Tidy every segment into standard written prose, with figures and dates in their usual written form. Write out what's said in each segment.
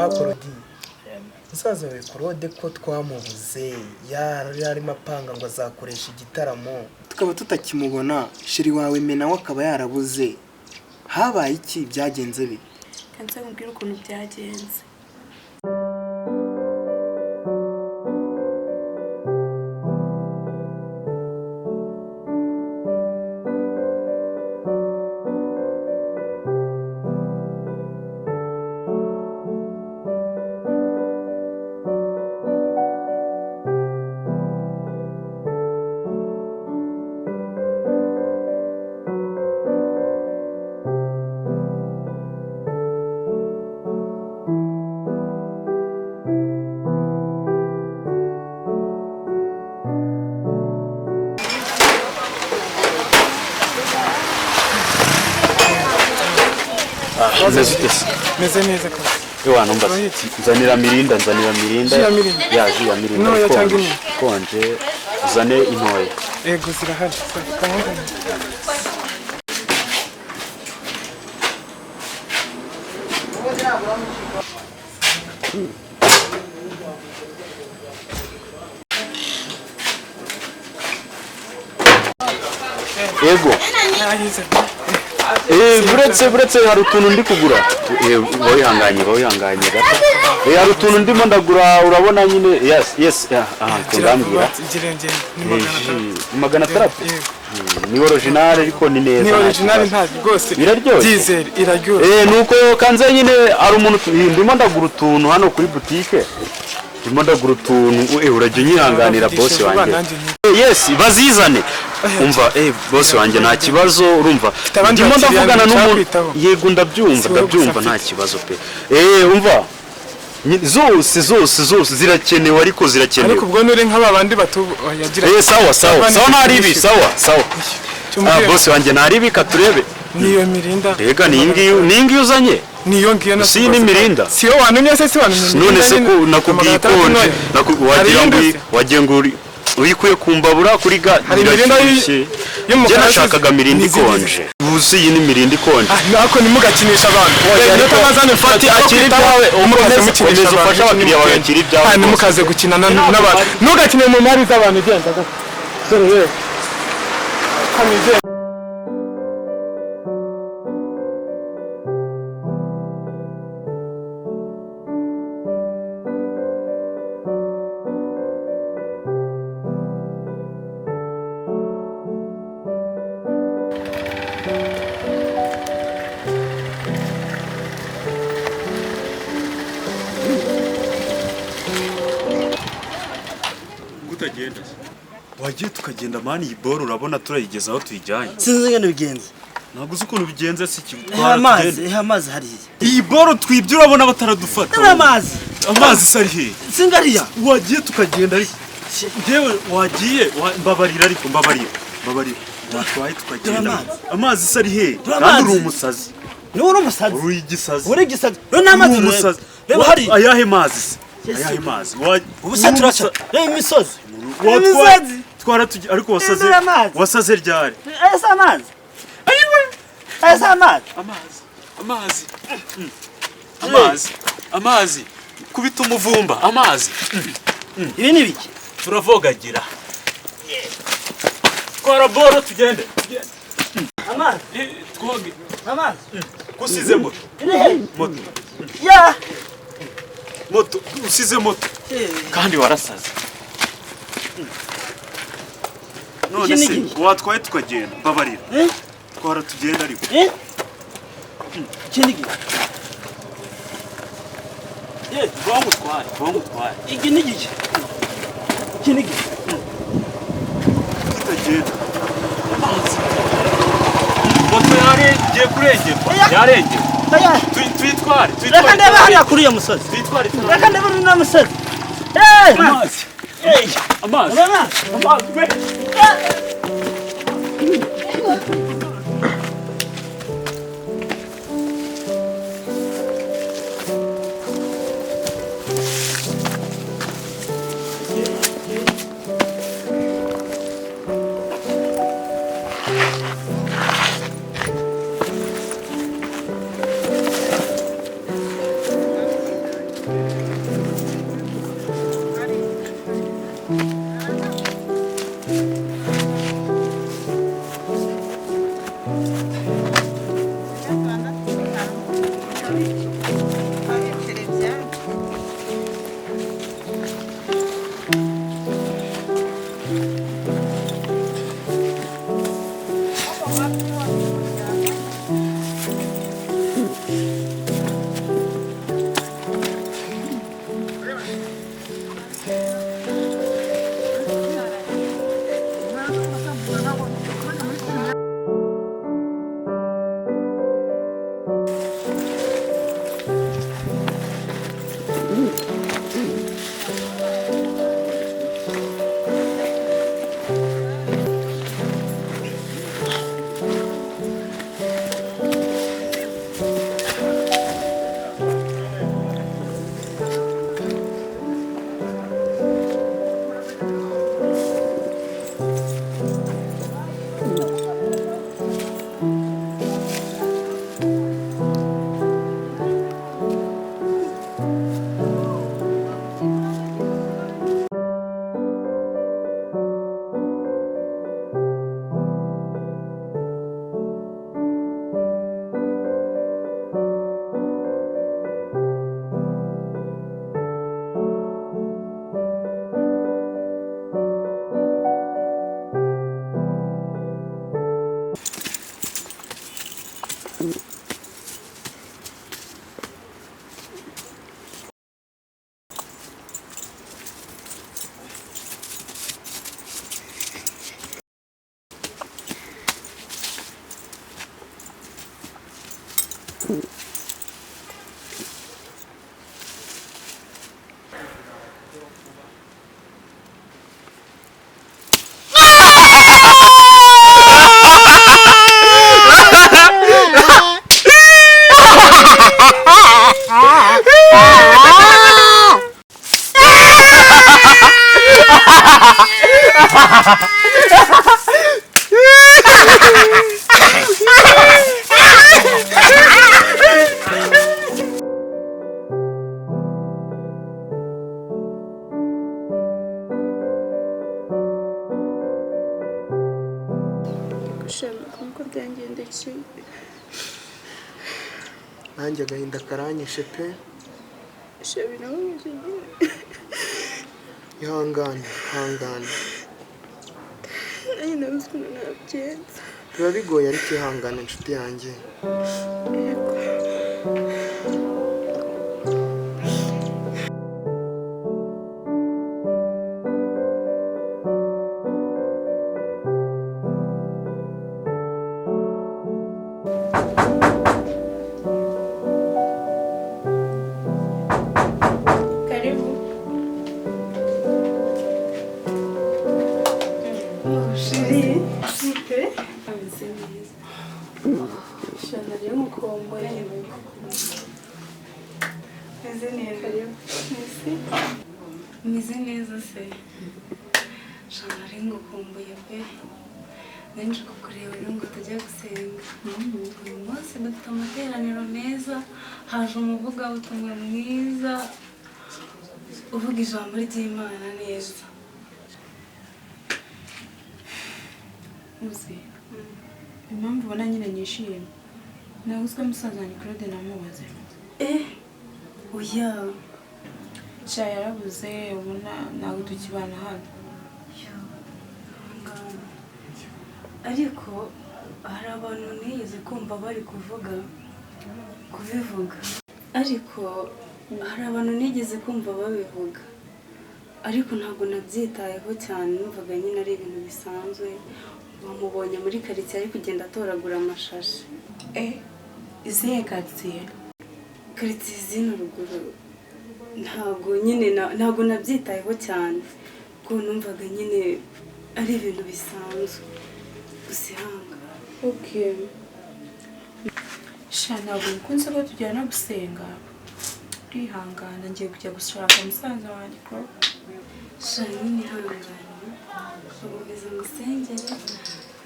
Claudina musaza we Claude ko twamubuze yarimo apanga ngo azakoresha igitaramo tukaba tutakimubona shiri wawe mena we akaba yarabuze habaye iki byagenze bite kanze nkubwira ukuntu byagenze meze neza ko Iwana mbasa nzanira mirinda ya ji ya mirinda no yatangi konje uzane intoye ego zirahari ego buretse hari utuntu ndi kugura wihanganye gato hari utuntu ndimo ndagura urabona nyine yes ndambwira 600 ni original ariko ni neza ni original nta rwose biraryoshye iraryoshye nuko kanze nyine ari umuntu ndimo ndagura utuntu hano kuri boutique ndimo ndagura utuntu urajye nyihanganira boss wanjye yes bazizane umva boss wanjye nta kibazo urumva ndimo ndavugana n'umuntu yego ndabyumva nta kibazo pe umva zose zirakenewe ariko zirakenewe ariko ubwo nure nk'abandi yagira sawa ntaribi sawa boss wanjye ntaribi katurebe niyo mirinda rega ningi uzanye niyo ngiyo na si ni mirinda siyo wanumye se wanumye none se ko nakubwiye konje wagira ngo uyikuye kumbabura kuri ga hari mirinda y'umukara nashakaga mirinda ikonje ubusi iyi ni mirinda ikonje nako nimugakinisha abantu niyo tamazane fati akiri byawe umukomeze mukinisha ufasha abakiriya bawe akiri byawe hanyuma mukaze gukinana n'abantu ntugakine mu mari z'abantu igenda dore yewe kamize wagiye tukagenda mani iyi boro urabona turayigeza aho tuyijyanye sinzi ngene bigenze ntabwo uzi ukuntu bigenze si amazi hariya iyi boro twibye urabona bataradufata amazi sari he singariya wagiye tukagenda ariko njyewe wagiye mbabarira watwaye tukagenda amazi sari he kandi uri umusazi ni uri umusazi uri igisazi no n'amazi umusazi reba hari ayahe mazi ubusa turaca imisozi twara ariko wasaze ryari amazi kubita umuvumba amazi ibi ni biki turavogagira twara boro tugende amazi twoge amazi kusize moto ya moto usize moto kandi warasaze none se watwaye tukagenda babarira twara tugenda ariko ikindi bamutware iki ni giki ikindi tutagenda moto yagiye kurengerwa yarengera tuyitware reka ndebe hariya kuri iyo musozi reka ndebe uri na musozi amazi nanjye agahinda karanyishe pe. ihangane biba bigoye ariko ihangane inshuti yanjye. Meze neza se. Shana ari ngukumbuye pe. Nenje kukureba rero ngo tujye gusenga. Uyu munsi dufite amateraniro meza, haje umuvugabutumwa mwiza uvuga ijambo ry'Imana neza. Uzi impamvu ubona nyine nishimye naguzwe musaza wanjye Claude namubaze. Oya Sha yarabuze ubona ntabwo tukibana hano. Ariko hari abantu nigeze kumva bari kubivuga ariko hari abantu nigeze kumva babivuga ariko ntabwo nabyitayeho cyane, numvaga nyine ari ibintu bisanzwe. Bamubonye muri karitsiye ari kugenda atoragura amashashi. Izihe karitsiye? Karitsiye zino ruguru. Ntabwo nabyitayeho cyane kuko numvaga nyine ari ibintu bisanzwe. Gusihanga. Okay. Sha ntabwo mukunze ko tujyana gusenga. Kwihangana ngiye kujya gushaka musaza wanjye Claude. Sha nyine ihangane. Ukomeza gusengera.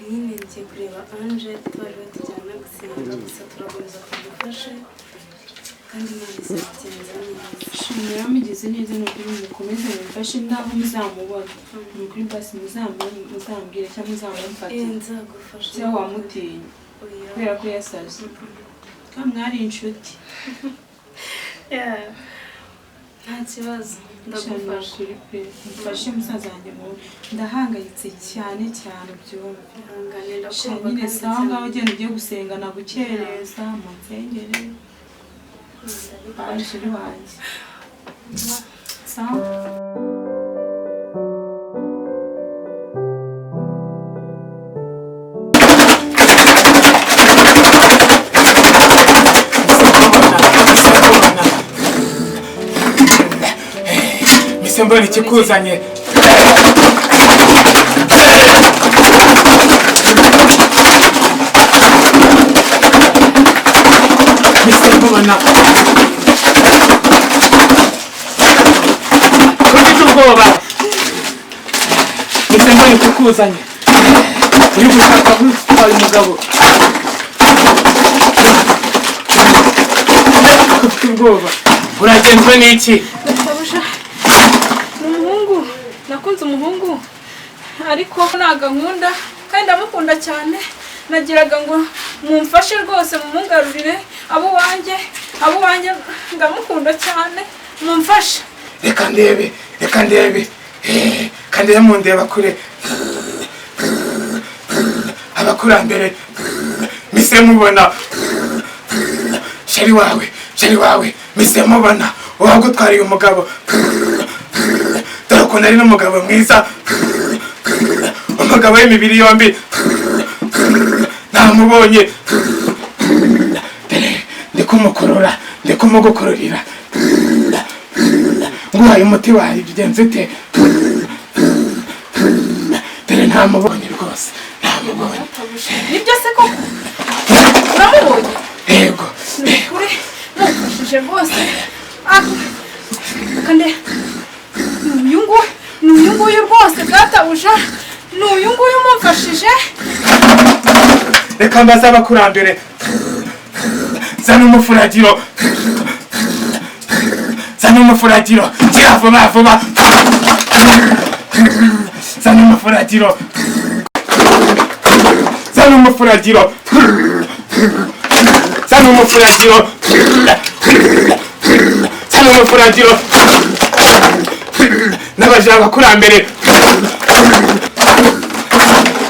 Nyine ngiye kureba Ange twari batujyana gusenga gusa turakomeza kudufashe. Kandi Imana izabigenza neza. Shimira mugeze neza n'ukuri mukomeze mufashe ndaho muzamubona. N'ukuri basi muzambwire cyangwa muzamumfate. Nzagufasha. Cyangwa wamutinya. Kubera ko yasaze. Kandi mwari inshuti. Nta kibazo. Ndagufasha. Mfashe musaza wanjye mu ndahangayitse cyane byumve. Ihanganira Sha nyine sawa ngaho ugenda ugiye gusenga nagukereza mu nsengere. Bashiri wanjye. Sawa. Mbona ikikuzanye mbona ufite ubwoba mbona ikikuzanye uri gushaka gutwara umugabo ufite ubwoba uragenzwe n'iki? Nakunze umuhungu ariko ntago nkunda kandi ndamukunda cyane. Nagiraga ngo mumfashe rwose mumungarurire abo wanjye ndamukunda cyane mumfashe. Reka ndebe kandi mundeba kure abakurambere mise mubona sheri wawe mise mubona uwagutwariye umugabo dore ukuntu ari n'umugabo mwiza umugabo w'imibiri yombi namubonye ndikumukurura ndikumugukururira nguhaye umuti wawe bigenze ute dore ntamubonye rwose ntamubonye nibyo se koko uramubonye yego kuri mufashije rwose kandi n'uyu nguyu rwose databuja n'uyu nguyu umufashije reka mbaze abakurambere zana umufuragiro gira vuba vuba zana umufuragiro n'abaje abakurambere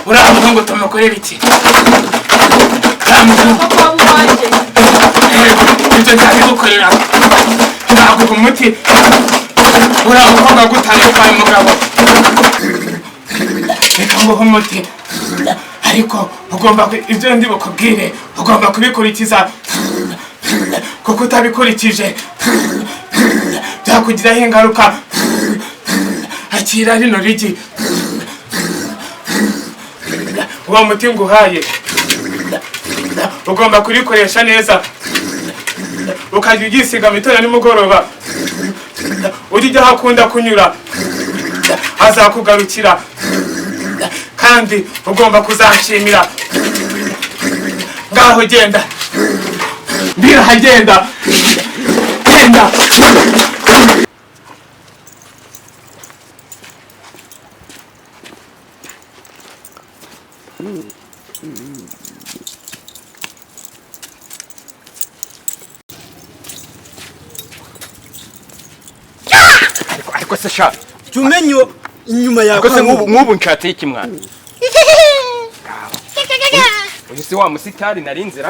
uramuha ngo tumukorere iki ibyo nzabigukorera nzaguha umuti uriya mukobwa gutanga kwa mugabo reka nguhe umuti ariko ugomba ibyo ndi bukubwire ugomba kubikurikiza kuko utabikurikije byakugiraho ingaruka akira rino rigi uwo muti nguhaye ugomba kurikoresha neza ukajya ugisiga mu gitondo nimugoroba ujya aho akunda kunyura azakugarukira kandi ugomba kuzanshimira ngaho genda genda ariko se sha Tumenyo inyuma yawe. ariko se nk'ubu nshatse iki mwana uyu si wa musitari nari inzira